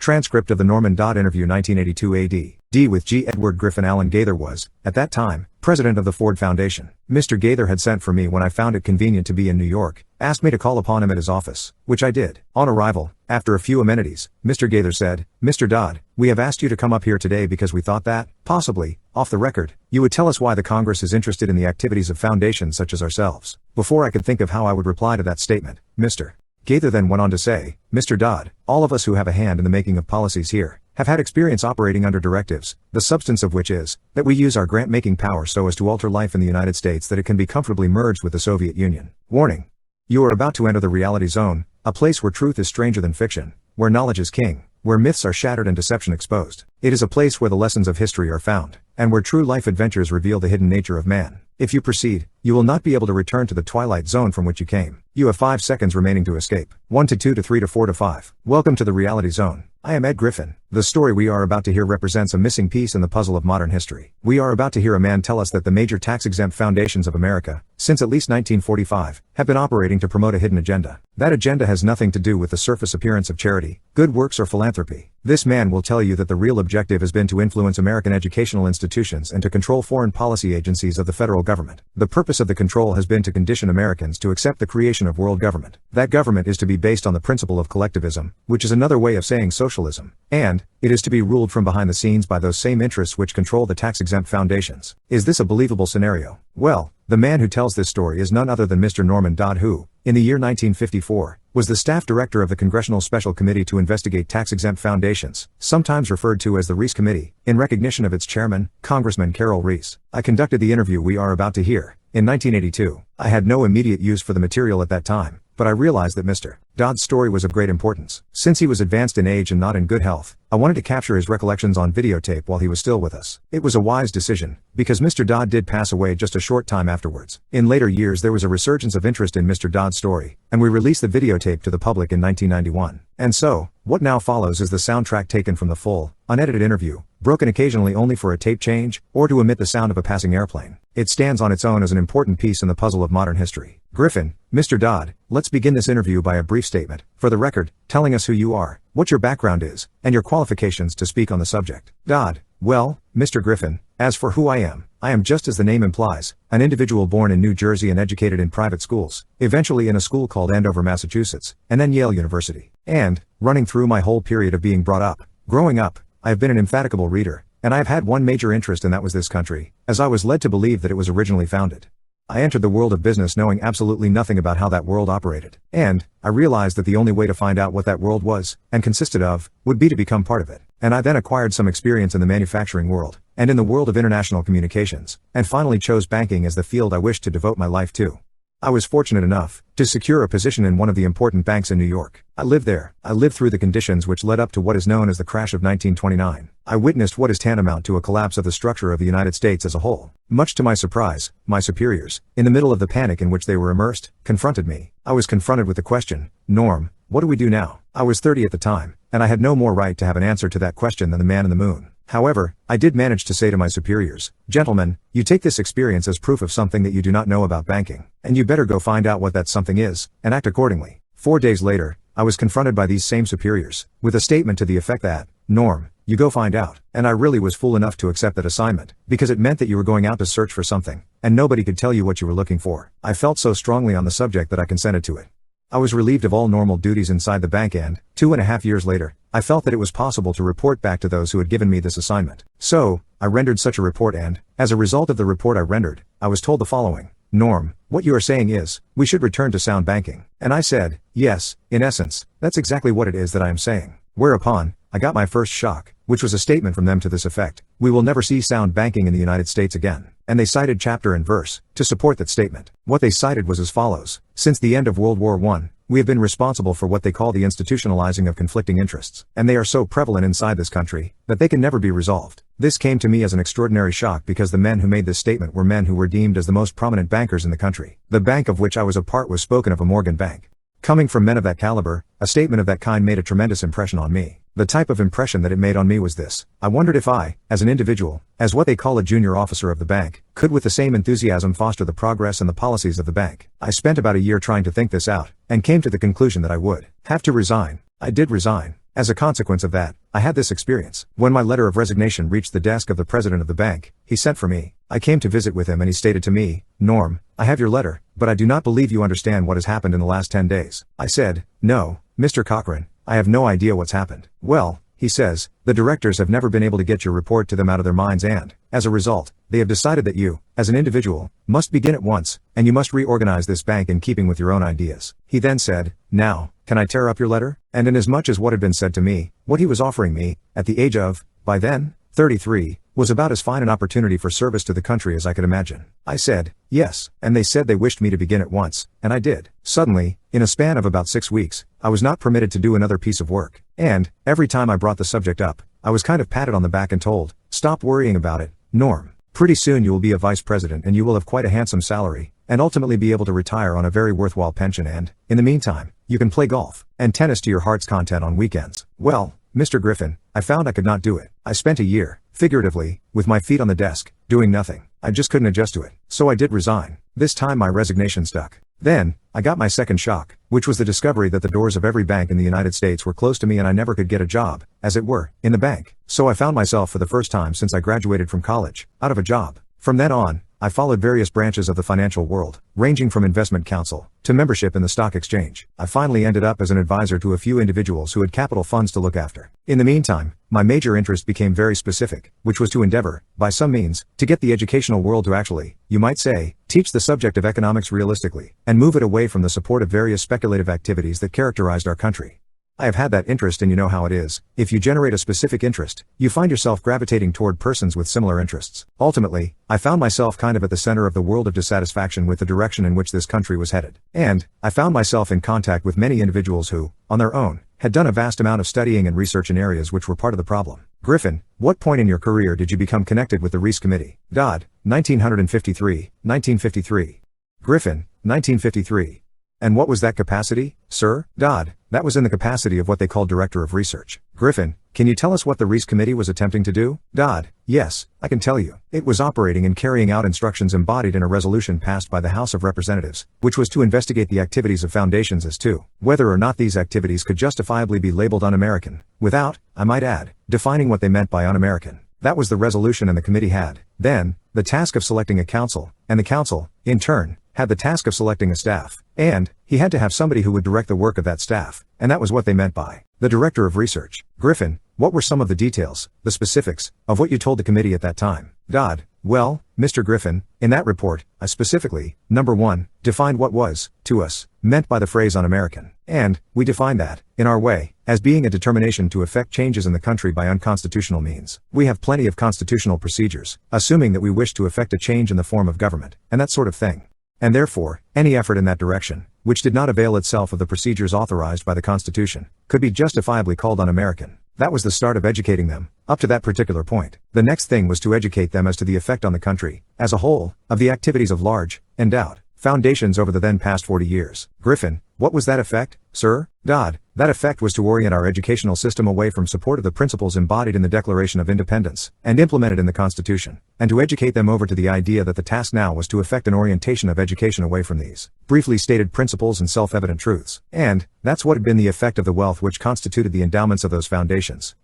Transcript of the Norman Dodd interview 1982 AD. D. with G. Edward Griffin. Alan Gaither was, at that time, president of the Ford Foundation. Mr. Gaither had sent for me when I found it convenient to be in New York, asked me to call upon him at his office, which I did. On arrival, after a few amenities, Mr. Gaither said, "Mr. Dodd, we have asked you to come up here today because we thought that, possibly, off the record, you would tell us why the Congress is interested in the activities of foundations such as ourselves." Before I could think of how I would reply to that statement, Mr. Gaither then went on to say, "Mr. Dodd, all of us who have a hand in the making of policies here have had experience operating under directives, the substance of which is that we use our grant-making power so as to alter life in the United States that it can be comfortably merged with the Soviet Union. Warning. You are about to enter the reality zone, a place where truth is stranger than fiction, where knowledge is king, where myths are shattered and deception exposed. It is a place where the lessons of history are found, and where true life adventures reveal the hidden nature of man. If you proceed, you will not be able to return to the twilight zone from which you came. You have 5 seconds remaining to escape. 1 to 2 to 3 to 4 to 5. Welcome to the reality zone. I am Ed Griffin. The story we are about to hear represents a missing piece in the puzzle of modern history. We are about to hear a man tell us that the major tax-exempt foundations of America, since at least 1945, have been operating to promote a hidden agenda. That agenda has nothing to do with the surface appearance of charity, good works or philanthropy. This man will tell you that the real objective has been to influence American educational institutions and to control foreign policy agencies of the federal government. The purpose of the control has been to condition Americans to accept the creation of world government. That government is to be based on the principle of collectivism, which is another way of saying socialism, and it is to be ruled from behind the scenes by those same interests which control the tax-exempt foundations. Is this a believable scenario? Well, the man who tells this story is none other than Mr. Norman Dodd, who, in the year 1954, was the staff director of the Congressional Special Committee to investigate tax-exempt foundations, sometimes referred to as the Reece Committee, in recognition of its chairman, Congressman Carroll Reece. I conducted the interview we are about to hear in 1982. I had no immediate use for the material at that time, but I realized that Mr. Dodd's story was of great importance. Since he was advanced in age and not in good health, I wanted to capture his recollections on videotape while he was still with us. It was a wise decision, because Mr. Dodd did pass away just a short time afterwards. In later years there was a resurgence of interest in Mr. Dodd's story, and we released the videotape to the public in 1991. And so, what now follows is the soundtrack taken from the full, unedited interview, broken occasionally only for a tape change, or to emit the sound of a passing airplane. It stands on its own as an important piece in the puzzle of modern history. Griffin, Mr. Dodd, let's begin this interview by a brief statement, for the record, telling us who you are, what your background is, and your qualifications to speak on the subject. Dodd, well, Mr. Griffin, as for who I am just as the name implies, an individual born in New Jersey and educated in private schools, eventually in a school called Andover, Massachusetts, and then Yale University. And, running through my whole period of being brought up, growing up, I have been an indefatigable reader, and I have had one major interest, and that was this country, as I was led to believe that it was originally founded. I entered the world of business knowing absolutely nothing about how that world operated, and I realized that the only way to find out what that world was, and consisted of, would be to become part of it. And I then acquired some experience in the manufacturing world, and in the world of international communications, and finally chose banking as the field I wished to devote my life to. I was fortunate enough to secure a position in one of the important banks in New York. I lived there. I lived through the conditions which led up to what is known as the crash of 1929. I witnessed what is tantamount to a collapse of the structure of the United States as a whole. Much to my surprise, my superiors, in the middle of the panic in which they were immersed, confronted me. I was confronted with the question, "Norm, what do we do now?" I was 30 at the time, and I had no more right to have an answer to that question than the man in the moon. However, I did manage to say to my superiors, "Gentlemen, you take this experience as proof of something that you do not know about banking, and you better go find out what that something is, and act accordingly." 4 days later, I was confronted by these same superiors, with a statement to the effect that, "Norm, you go find out." And I really was fool enough to accept that assignment, because it meant that you were going out to search for something, and nobody could tell you what you were looking for. I felt so strongly on the subject that I consented to it. I was relieved of all normal duties inside the bank, and, 2.5 years later, I felt that it was possible to report back to those who had given me this assignment. So, I rendered such a report, and, as a result of the report I rendered, I was told the following: "Norm, what you are saying is, we should return to sound banking." And I said, "Yes, in essence, that's exactly what it is that I am saying." Whereupon, I got my first shock, which was a statement from them to this effect: "We will never see sound banking in the United States again." And they cited chapter and verse to support that statement. What they cited was as follows: "Since the end of World War I, we have been responsible for what they call the institutionalizing of conflicting interests, and they are so prevalent inside this country that they can never be resolved." This came to me as an extraordinary shock, because the men who made this statement were men who were deemed as the most prominent bankers in the country. The bank of which I was a part was spoken of a Morgan Bank. Coming from men of that caliber, a statement of that kind made a tremendous impression on me. The type of impression that it made on me was this: I wondered if I, as an individual, as what they call a junior officer of the bank, could with the same enthusiasm foster the progress and the policies of the bank. I spent about a year trying to think this out, and came to the conclusion that I would have to resign. I did resign. As a consequence of that, I had this experience. When my letter of resignation reached the desk of the president of the bank, he sent for me. I came to visit with him and he stated to me, "Norm, I have your letter, but I do not believe you understand what has happened in the last 10 days. I said, "No, Mr. Cochran, I have no idea what's happened." "Well," he says, "the directors have never been able to get your report to them out of their minds and, as a result, they have decided that you, as an individual, must begin at once, and you must reorganize this bank in keeping with your own ideas." He then said, "Now, can I tear up your letter?" And inasmuch as what had been said to me, what he was offering me, at the age of, by then, 33, was about as fine an opportunity for service to the country as I could imagine. I said, "Yes," and they said they wished me to begin at once, and I did. Suddenly, in a span of about 6 weeks, I was not permitted to do another piece of work. And, every time I brought the subject up, I was kind of patted on the back and told, "Stop worrying about it, Norm. Pretty soon you will be a vice president and you will have quite a handsome salary, and ultimately be able to retire on a very worthwhile pension and, in the meantime, you can play golf and tennis to your heart's content on weekends." Well, Mr. Griffin, I found I could not do it. I spent a year, figuratively, with my feet on the desk, doing nothing. I just couldn't adjust to it. So I did resign. This time my resignation stuck. Then, I got my second shock, which was the discovery that the doors of every bank in the United States were closed to me and I never could get a job, as it were, in the bank. So I found myself for the first time since I graduated from college, out of a job. From then on, I followed various branches of the financial world, ranging from investment counsel to membership in the stock exchange. I finally ended up as an advisor to a few individuals who had capital funds to look after. In the meantime, my major interest became very specific, which was to endeavor, by some means, to get the educational world to actually, you might say, teach the subject of economics realistically, and move it away from the support of various speculative activities that characterized our country. I have had that interest, and you know how it is. If you generate a specific interest, you find yourself gravitating toward persons with similar interests. Ultimately, I found myself kind of at the center of the world of dissatisfaction with the direction in which this country was headed. And, I found myself in contact with many individuals who, on their own, had done a vast amount of studying and research in areas which were part of the problem. Griffin, what point in your career did you become connected with the Reese Committee? Dodd, 1953. Griffin, 1953. And what was that capacity, sir? Dodd, that was in the capacity of what they call Director of Research. Griffin, can you tell us what the Reese Committee was attempting to do? Dodd, yes, I can tell you. It was operating and carrying out instructions embodied in a resolution passed by the House of Representatives, which was to investigate the activities of foundations as to whether or not these activities could justifiably be labeled un-American, without, I might add, defining what they meant by un-American. That was the resolution, and the committee had, then, the task of selecting a council, and the council, in turn, had the task of selecting a staff, and he had to have somebody who would direct the work of that staff, and that was what they meant by the Director of Research. Griffin, what were some of the details, the specifics, of what you told the committee at that time? Dodd, well, Mr. Griffin, in that report, I specifically, number 1, defined what was, to us, meant by the phrase un-American, and we defined that, in our way, as being a determination to effect changes in the country by unconstitutional means. We have plenty of constitutional procedures, assuming that we wish to effect a change in the form of government, and that sort of thing. And therefore, any effort in that direction, which did not avail itself of the procedures authorized by the Constitution, could be justifiably called un-American. That was the start of educating them, up to that particular point. The next thing was to educate them as to the effect on the country, as a whole, of the activities of large, endowed, foundations over the then past 40 years. Griffin, what was that effect, sir? Dodd, that effect was to orient our educational system away from support of the principles embodied in the Declaration of Independence, and implemented in the Constitution, and to educate them over to the idea that the task now was to effect an orientation of education away from these briefly stated principles and self-evident truths. And, that's what had been the effect of the wealth which constituted the endowments of those foundations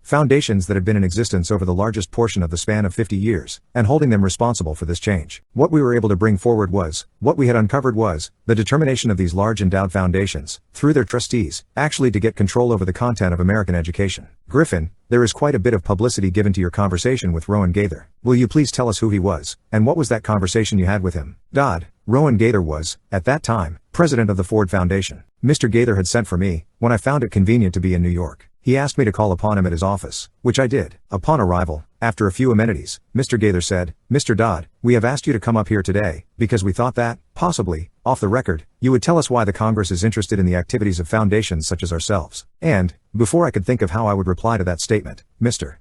that had been in existence over the largest portion of the span of 50 years, and holding them responsible for this change. What we were able to bring forward was, what we had uncovered was, the determination of these large endowed foundations, through their trustees, actually to get control over the content of American education. Griffin, there is quite a bit of publicity given to your conversation with Rowan Gaither. Will you please tell us who he was, and what was that conversation you had with him? Dodd, Rowan Gaither was, at that time, president of the Ford Foundation. Mr. Gaither had sent for me, when I found it convenient to be in New York. He asked me to call upon him at his office, which I did. Upon arrival, after a few amenities, Mr. Gaither said, "Mr. Dodd, we have asked you to come up here today, because we thought that, possibly, off the record, you would tell us why the Congress is interested in the activities of foundations such as ourselves." And, before I could think of how I would reply to that statement, Mr.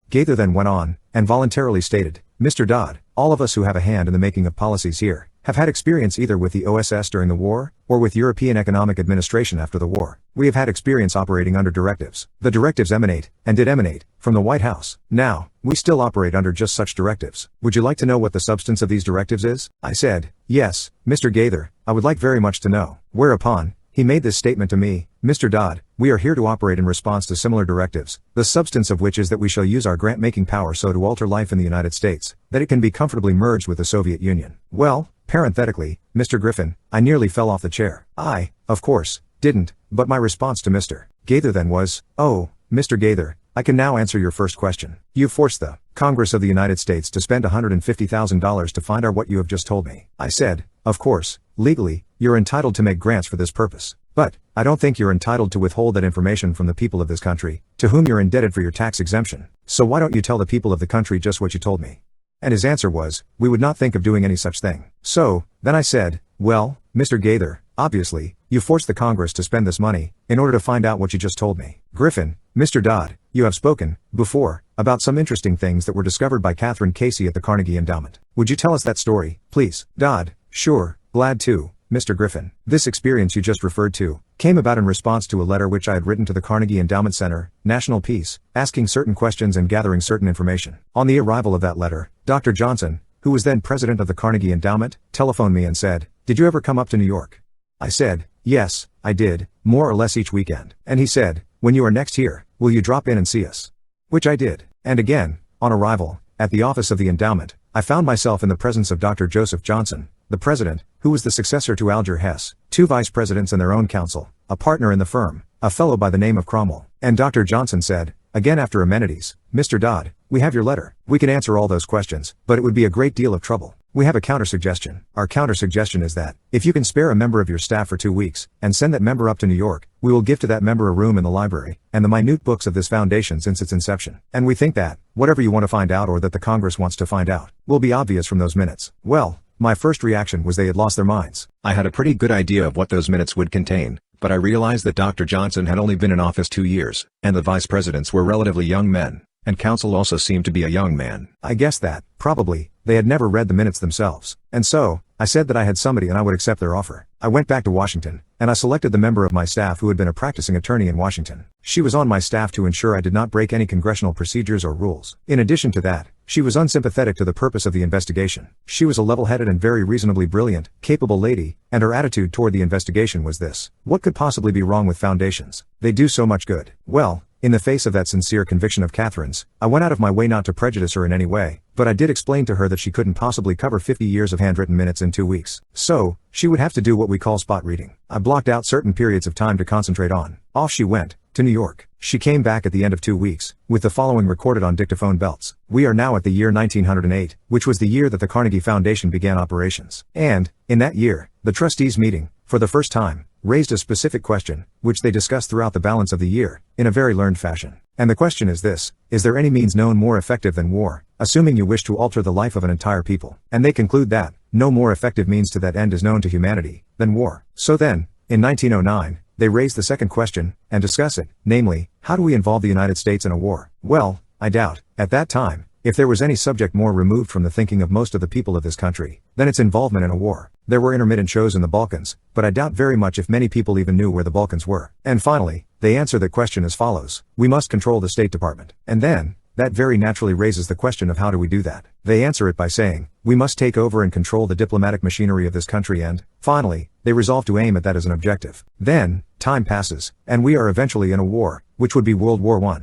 Gaither then went on, and voluntarily stated, "Mr. Dodd, all of us who have a hand in the making of policies here, have had experience either with the OSS during the war, or with European economic administration after the war. We have had experience operating under directives. The directives emanate, and did emanate, from the White House. Now, we still operate under just such directives. Would you like to know what the substance of these directives is?" I said, "Yes, Mr. Gaither, I would like very much to know." Whereupon, he made this statement to me: "Mr. Dodd, we are here to operate in response to similar directives, the substance of which is that we shall use our grant-making power so to alter life in the United States, that it can be comfortably merged with the Soviet Union." Well, parenthetically, Mr. Griffin, I nearly fell off the chair. I, of course, didn't, but my response to Mr. Gaither then was, "Oh, Mr. Gaither, I can now answer your first question. You forced the Congress of the United States to spend $150,000 to find out what you have just told me." I said, "Of course, legally, you're entitled to make grants for this purpose. But, I don't think you're entitled to withhold that information from the people of this country, to whom you're indebted for your tax exemption. So why don't you tell the people of the country just what you told me?" And his answer was, "We would not think of doing any such thing." So, then I said, "Well, Mr. Gaither, obviously, you forced the Congress to spend this money, in order to find out what you just told me." Griffin: "Mr. Dodd, you have spoken, before, about some interesting things that were discovered by Catherine Casey at the Carnegie Endowment. Would you tell us that story, please?" Dodd: "Sure, glad to, Mr. Griffin. This experience you just referred to, came about in response to a letter which I had written to the Carnegie Endowment Center, National Peace, asking certain questions and gathering certain information. On the arrival of that letter, Dr. Johnson, who was then president of the Carnegie Endowment, telephoned me and said, 'Did you ever come up to New York?' I said, 'Yes, I did, more or less each weekend.' And he said, 'When you are next here, will you drop in and see us?' Which I did. And again, on arrival, at the office of the endowment, I found myself in the presence of Dr. Joseph Johnson, the president, who was the successor to Alger Hess, two vice presidents and their own counsel, a partner in the firm, a fellow by the name of Cromwell. And Dr. Johnson said, again after amenities, 'Mr. Dodd, we have your letter. We can answer all those questions, but it would be a great deal of trouble. We have a counter-suggestion. Our counter-suggestion is that, if you can spare a member of your staff for 2 weeks, and send that member up to New York, we will give to that member a room in the library, and the minute books of this foundation since its inception. And we think that, whatever you want to find out or that the Congress wants to find out, will be obvious from those minutes.' Well, my first reaction was they had lost their minds. I had a pretty good idea of what those minutes would contain, but I realized that Dr. Johnson had only been in office 2 years, and the vice presidents were relatively young men, and counsel also seemed to be a young man. I guessed that, probably, they had never read the minutes themselves. And so, I said that I had somebody and I would accept their offer. I went back to Washington, and I selected the member of my staff who had been a practicing attorney in Washington. She was on my staff to ensure I did not break any congressional procedures or rules. In addition to that, she was unsympathetic to the purpose of the investigation. She was a level-headed and very reasonably brilliant, capable lady, and her attitude toward the investigation was this: what could possibly be wrong with foundations? They do so much good. Well, in the face of that sincere conviction of Catherine's, I went out of my way not to prejudice her in any way, but I did explain to her that she couldn't possibly cover 50 years of handwritten minutes in 2 weeks. So, she would have to do what we call spot reading. I blocked out certain periods of time to concentrate on. Off she went, to New York. She came back at the end of 2 weeks, with the following recorded on dictaphone belts. We are now at the year 1908, which was the year that the Carnegie Foundation began operations. And, in that year, the trustees meeting, for the first time, raised a specific question, which they discussed throughout the balance of the year, in a very learned fashion. And the question is this: is there any means known more effective than war, assuming you wish to alter the life of an entire people? And they conclude that, no more effective means to that end is known to humanity, than war. So then, in 1909, they raised the second question, and discuss it, namely, how do we involve the United States in a war? Well, I doubt, at that time, if there was any subject more removed from the thinking of most of the people of this country, than its involvement in a war. There were intermittent shows in the Balkans, but I doubt very much if many people even knew where the Balkans were. And finally, they answer that question as follows: we must control the State Department. And then, that very naturally raises the question of how do we do that? They answer it by saying, we must take over and control the diplomatic machinery of this country, and, finally, they resolve to aim at that as an objective. Then, time passes, and we are eventually in a war, which would be World War I.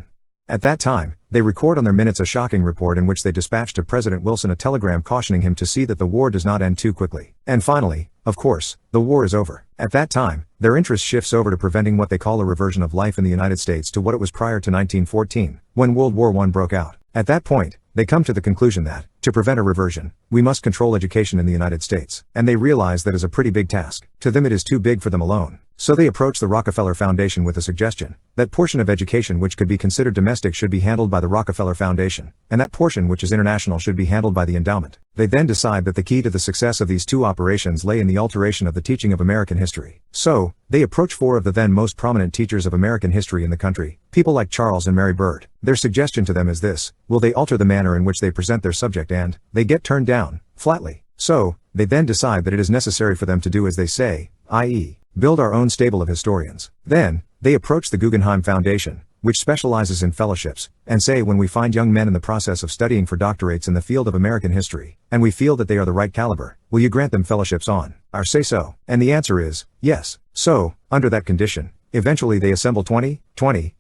At that time, they record on their minutes a shocking report in which they dispatched to President Wilson a telegram cautioning him to see that the war does not end too quickly. And finally, of course, the war is over. At that time, their interest shifts over to preventing what they call a reversion of life in the United States to what it was prior to 1914, when World War I broke out. At that point, they come to the conclusion that, to prevent a reversion, we must control education in the United States. And they realize that is a pretty big task. To them it is too big for them alone. So they approach the Rockefeller Foundation with a suggestion: that portion of education which could be considered domestic should be handled by the Rockefeller Foundation, and that portion which is international should be handled by the endowment. They then decide that the key to the success of these two operations lay in the alteration of the teaching of American history. So, they approach 4 of the then most prominent teachers of American history in the country, people like Charles and Mary Bird. Their suggestion to them is this: will they alter the manner in which they present their subject? And they get turned down, flatly. So, they then decide that it is necessary for them to do as they say, i.e., build our own stable of historians. Then, they approach the Guggenheim Foundation, which specializes in fellowships, and say when we find young men in the process of studying for doctorates in the field of American history, and we feel that they are the right caliber, will you grant them fellowships on our say-so? And the answer is, yes. So, under that condition, eventually they assemble 20,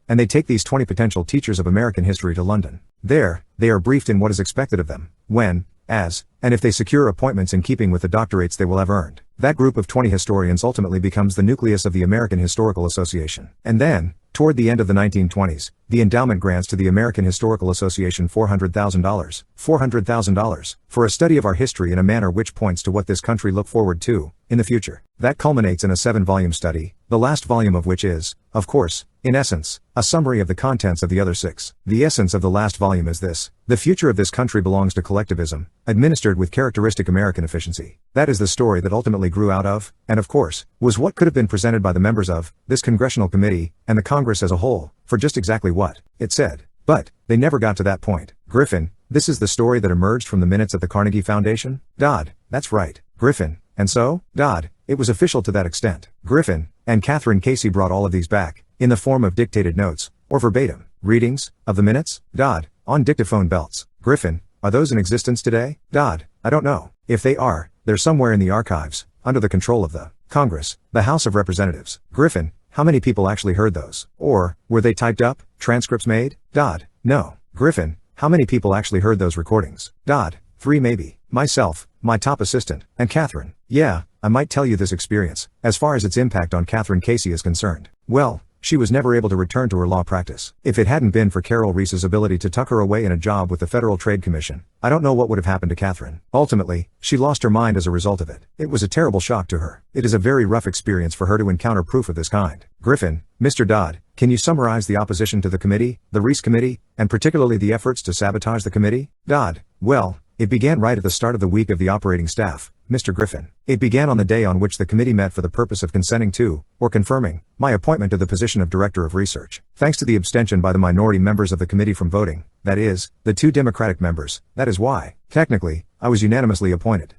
and they take these 20 potential teachers of American history to London. There, they are briefed in what is expected of them, when, as, and if they secure appointments in keeping with the doctorates they will have earned. That group of 20 historians ultimately becomes the nucleus of the American Historical Association. And then, toward the end of the 1920s, the endowment grants to the American Historical Association $400,000 for a study of our history in a manner which points to what this country look forward to in the future. That culminates in a 7-volume study, the last volume of which is, of course, in essence, a summary of the contents of the other 6. The essence of the last volume is this: the future of this country belongs to collectivism, administered with characteristic American efficiency. That is the story that ultimately grew out of, and of course, was what could have been presented by the members of this congressional committee, and the Congress as a whole, for just exactly what it said. But, they never got to that point. Griffin, this is the story that emerged from the minutes at the Carnegie Foundation? Dodd, that's right. Griffin, and so, Dodd, it was official to that extent. Griffin, and Catherine Casey brought all of these back, in the form of dictated notes, or verbatim readings, of the minutes, Dodd, on dictaphone belts. Griffin, are those in existence today? Dodd, I don't know. If they are, they're somewhere in the archives, under the control of the Congress, the House of Representatives. Griffin, how many people actually heard those? Or, were they typed up, transcripts made? Dodd, no. Griffin, how many people actually heard those recordings? Dodd, 3 maybe. Myself, my top assistant, and Catherine. Yeah, I might tell you this experience, as far as its impact on Catherine Casey is concerned. Well, she was never able to return to her law practice. If it hadn't been for Carol Reese's ability to tuck her away in a job with the Federal Trade Commission, I don't know what would have happened to Catherine. Ultimately, she lost her mind as a result of it. It was a terrible shock to her. It is a very rough experience for her to encounter proof of this kind. Griffin, Mr. Dodd, can you summarize the opposition to the committee, the Reese Committee, and particularly the efforts to sabotage the committee? Dodd, well, it began right at the start of the week of the operating staff, Mr. Griffin. It began on the day on which the committee met for the purpose of consenting to, or confirming, my appointment to the position of Director of Research. Thanks to the abstention by the minority members of the committee from voting, that is, the 2 Democratic members, that is why, technically, I was unanimously appointed.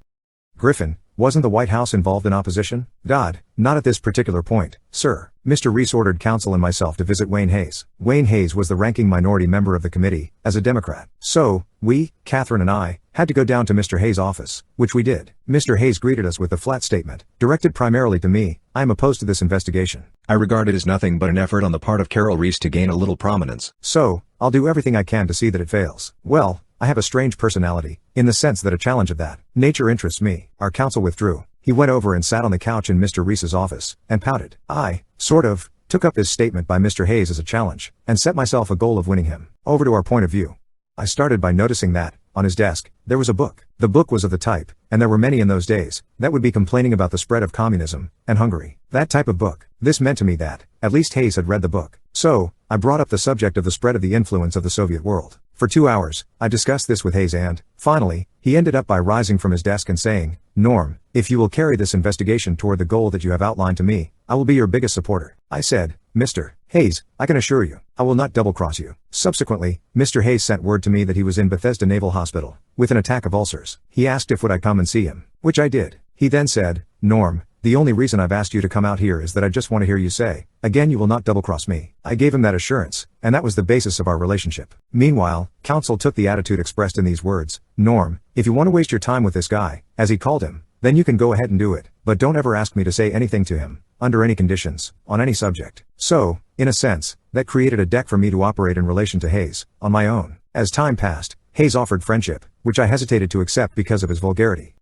Griffin, wasn't the White House involved in opposition? Dodd, not at this particular point, sir. Mr. Reese ordered counsel and myself to visit Wayne Hayes. Wayne Hayes was the ranking minority member of the committee, as a Democrat. So, we, Catherine and I, had to go down to Mr. Hayes' office, which we did. Mr. Hayes greeted us with a flat statement, directed primarily to me: I am opposed to this investigation. I regard it as nothing but an effort on the part of Carol Reese to gain a little prominence. So, I'll do everything I can to see that it fails. Well, I have a strange personality, in the sense that a challenge of that nature interests me. Our counsel withdrew. He went over and sat on the couch in Mr. Reese's office, and pouted. I, sort of, took up this statement by Mr. Hayes as a challenge, and set myself a goal of winning him over to our point of view. I started by noticing that, on his desk, there was a book. The book was of the type, and there were many in those days, that would be complaining about the spread of communism, and Hungary. That type of book. This meant to me that, at least Hayes had read the book. So, I brought up the subject of the spread of the influence of the Soviet world. For 2 hours, I discussed this with Hayes and, finally, he ended up by rising from his desk and saying, Norm, if you will carry this investigation toward the goal that you have outlined to me, I will be your biggest supporter. I said, Mr. Hayes, I can assure you, I will not double-cross you. Subsequently, Mr. Hayes sent word to me that he was in Bethesda Naval Hospital, with an attack of ulcers. He asked if would I come and see him, which I did. He then said, Norm, the only reason I've asked you to come out here is that I just want to hear you say, again, you will not double-cross me. I gave him that assurance, and that was the basis of our relationship. Meanwhile, counsel took the attitude expressed in these words: Norm, if you want to waste your time with this guy, as he called him, then you can go ahead and do it, but don't ever ask me to say anything to him, under any conditions, on any subject. So, in a sense, that created a deck for me to operate in relation to Hayes, on my own. As time passed, Hayes offered friendship, which I hesitated to accept because of his vulgarity.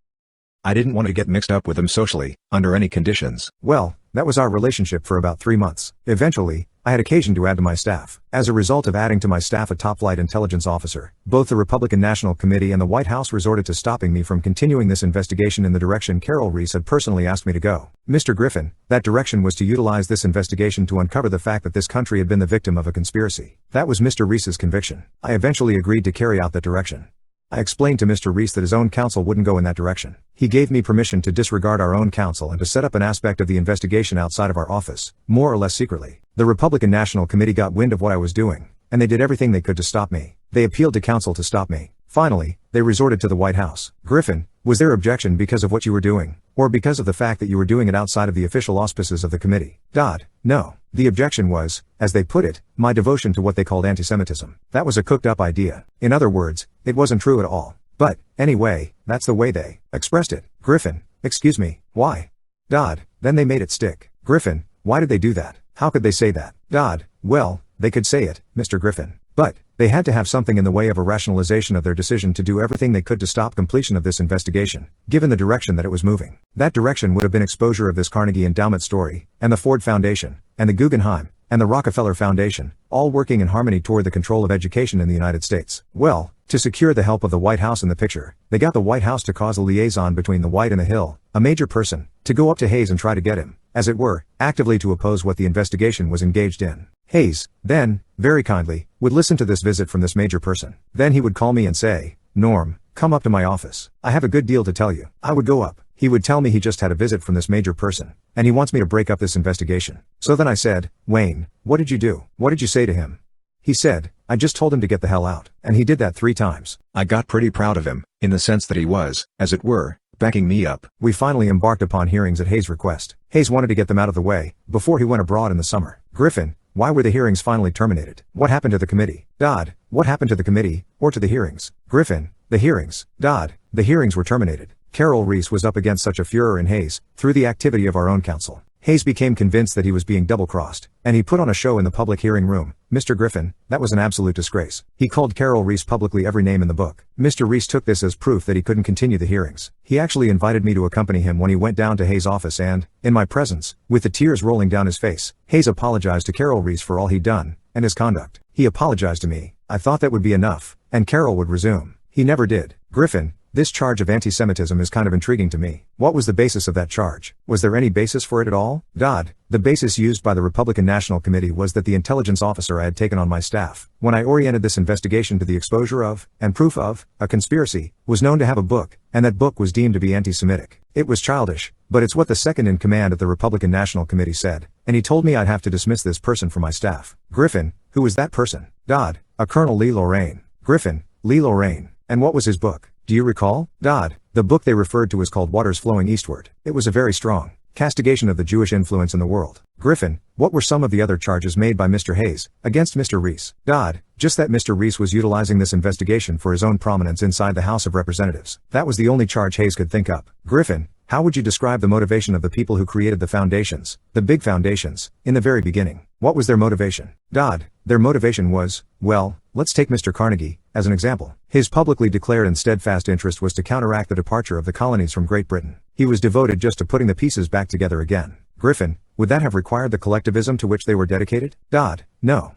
I didn't want to get mixed up with him socially, under any conditions. Well, that was our relationship for about 3 months. Eventually, I had occasion to add to my staff. As a result of adding to my staff a top-flight intelligence officer, both the Republican National Committee and the White House resorted to stopping me from continuing this investigation in the direction Carol Reese had personally asked me to go. Mr. Griffin, that direction was to utilize this investigation to uncover the fact that this country had been the victim of a conspiracy. That was Mr. Reese's conviction. I eventually agreed to carry out that direction. I explained to Mr. Reese that his own counsel wouldn't go in that direction. He gave me permission to disregard our own counsel and to set up an aspect of the investigation outside of our office, more or less secretly. The Republican National Committee got wind of what I was doing, and they did everything they could to stop me. They appealed to counsel to stop me. Finally, they resorted to the White House. Griffin, was their objection because of what you were doing, or because of the fact that you were doing it outside of the official auspices of the committee? Dodd, no. The objection was, as they put it, my devotion to what they called antisemitism. That was a cooked-up idea. In other words, it wasn't true at all. But, anyway, that's the way they expressed it. Griffin, excuse me, why? Dodd, then they made it stick. Griffin, why did they do that? How could they say that? Dodd, well, they could say it, Mr. Griffin. But, they had to have something in the way of a rationalization of their decision to do everything they could to stop completion of this investigation, given the direction that it was moving. That direction would have been exposure of this Carnegie Endowment story, and the Ford Foundation, and the Guggenheim, and the Rockefeller Foundation, all working in harmony toward the control of education in the United States. Well, to secure the help of the White House in the picture, they got the White House to cause a liaison between the White and the Hill, a major person, to go up to Hayes and try to get him, as it were, actively to oppose what the investigation was engaged in. Hayes, then, very kindly, would listen to this visit from this major person. Then he would call me and say, Norm, come up to my office. I have a good deal to tell you. I would go up. He would tell me he just had a visit from this major person, and he wants me to break up this investigation. So then I said, Wayne, what did you do? What did you say to him? He said, I just told him to get the hell out. And he did that 3 times. I got pretty proud of him, in the sense that he was, as it were, backing me up. We finally embarked upon hearings at Hayes' request. Hayes wanted to get them out of the way, before he went abroad in the summer. Griffin, why were the hearings finally terminated? What happened to the committee? Dodd, what happened to the committee, or to the hearings? Griffin, the hearings. Dodd, the hearings were terminated. Carol Reese was up against such a furor in Hayes, through the activity of our own counsel. Hayes became convinced that he was being double-crossed, and he put on a show in the public hearing room. Mr. Griffin, that was an absolute disgrace. He called Carol Reese publicly every name in the book. Mr. Reese took this as proof that he couldn't continue the hearings. He actually invited me to accompany him when he went down to Hayes' office and, in my presence, with the tears rolling down his face, Hayes apologized to Carol Reese for all he'd done, and his conduct. He apologized to me. I thought that would be enough, and Carol would resume. He never did. Griffin, this charge of anti-Semitism is kind of intriguing to me. What was the basis of that charge? Was there any basis for it at all? Dodd, the basis used by the Republican National Committee was that the intelligence officer I had taken on my staff, when I oriented this investigation to the exposure of, and proof of, a conspiracy, was known to have a book, and that book was deemed to be anti-Semitic. It was childish, but it's what the second in command of the Republican National Committee said, and he told me I'd have to dismiss this person from my staff. Griffin, who was that person? Dodd, a Colonel Lee Lorraine. Griffin, Lee Lorraine. And what was his book? Do you recall? Dodd, the book they referred to was called Waters Flowing Eastward. It was a very strong castigation of the Jewish influence in the world. Griffin, what were some of the other charges made by Mr. Hayes against Mr. Reese? Dodd, just that Mr. Reese was utilizing this investigation for his own prominence inside the House of Representatives. That was the only charge Hayes could think up. Griffin, how would you describe the motivation of the people who created the foundations, the big foundations, in the very beginning? What was their motivation? Dodd, their motivation was, well, let's take Mr. Carnegie, as an example. His publicly declared and steadfast interest was to counteract the departure of the colonies from Great Britain. He was devoted just to putting the pieces back together again. Griffin, would that have required the collectivism to which they were dedicated? Dodd, no.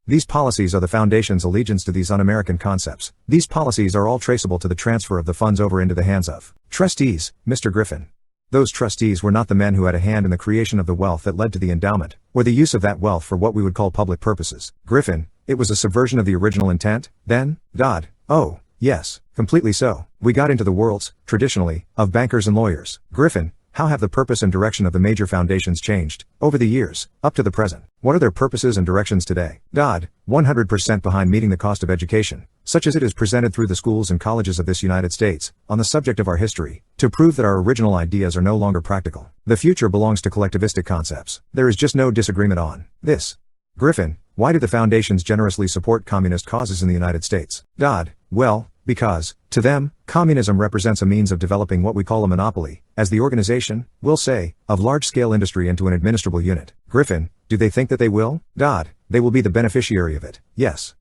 These policies are the foundation's allegiance to these un-American concepts. These policies are all traceable to the transfer of the funds over into the hands of trustees, Mr. Griffin. Those trustees were not the men who had a hand in the creation of the wealth that led to the endowment, or the use of that wealth for what we would call public purposes. Griffin, it was a subversion of the original intent, then? Dodd, oh, yes, completely so. We got into the worlds, traditionally, of bankers and lawyers. Griffin, how have the purpose and direction of the major foundations changed, over the years, up to the present? What are their purposes and directions today? Dodd, 100% behind meeting the cost of education, such as it is presented through the schools and colleges of this United States, on the subject of our history, to prove that our original ideas are no longer practical. The future belongs to collectivistic concepts. There is just no disagreement on this. Griffin, why do the foundations generously support communist causes in the United States? Dodd, well, because, to them, communism represents a means of developing what we call a monopoly, as the organization, will say, of large-scale industry into an administrable unit. Griffin, do they think that they will? Dodd, they will be the beneficiary of it. Yes.